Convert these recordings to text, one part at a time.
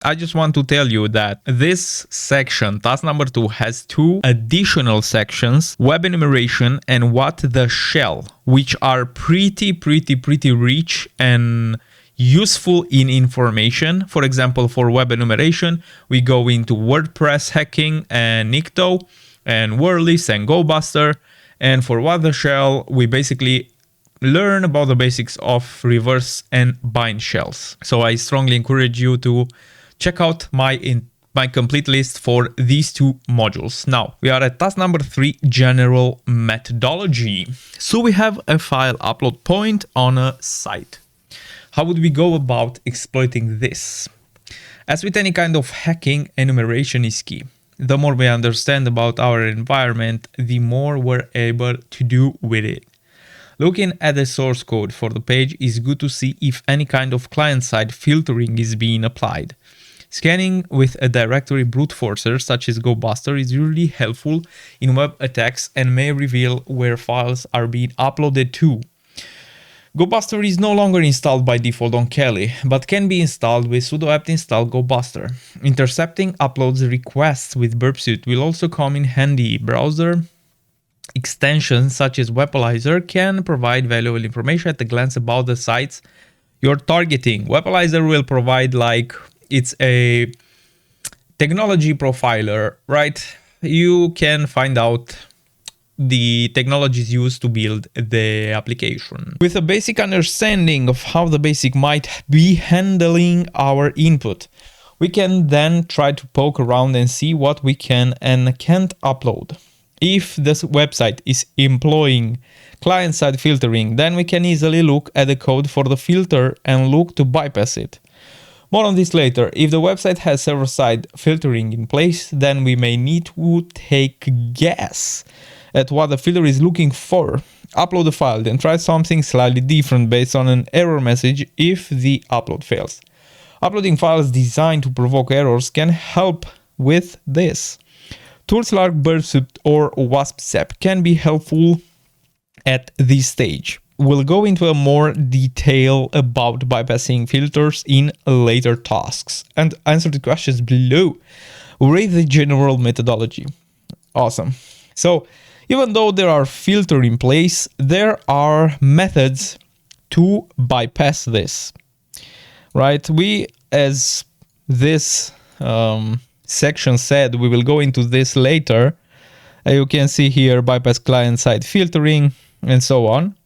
I just want to tell you that this section, task number 2, has 2 additional sections, web enumeration and what the shell, which are pretty rich and useful in information. For example, for web enumeration, we go into WordPress hacking and Nikto and WordList and GoBuster. And for what the shell, we basically learn about the basics of reverse and bind shells. So I strongly encourage you to check out my complete list for these 2 modules. Now, we are at task number 3, general methodology. So we have a file upload point on a site. How would we go about exploiting this? As with any kind of hacking, enumeration is key. The more we understand about our environment, the more we're able to do with it. Looking at the source code for the page is good to see if any kind of client-side filtering is being applied. Scanning with a directory brute forcer such as GoBuster is really helpful in web attacks and may reveal where files are being uploaded to. GoBuster is no longer installed by default on Kali, but can be installed with sudo apt install GoBuster. Intercepting uploads requests with burpsuit will also come in handy. Browser extensions such as Weapalizer can provide valuable information at a glance about the sites you're targeting. Weapalizer will provide it's a technology profiler, right? You can find out the technologies used to build the application. With a basic understanding of how the basic might be handling our input, we can then try to poke around and see what we can and can't upload. If this website is employing client-side filtering, then we can easily look at the code for the filter and look to bypass it. More on this later. If the website has server-side filtering in place, then we may need to take a guess at what the filter is looking for. Upload the file, then try something slightly different based on an error message if the upload fails. Uploading files designed to provoke errors can help with this. Tools like burpsuit or WASP-SEP can be helpful at this stage. We'll go into a more detail about bypassing filters in later tasks and answer the questions below. Rate the general methodology. Awesome. So even though there are filters in place, there are methods to bypass this, right? We, as this section said, we will go into this later. You can see here bypass client-side filtering and so on.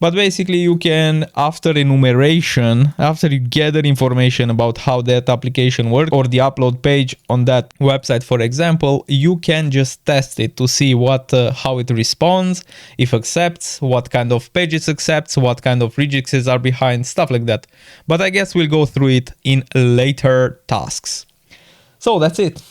But basically you can, after enumeration, after you gather information about how that application works or the upload page on that website, for example, you can just test it to see how it responds, if accepts, what kind of pages accepts, what kind of rejects are behind, stuff like that. But I guess we'll go through it in later tasks. So that's it.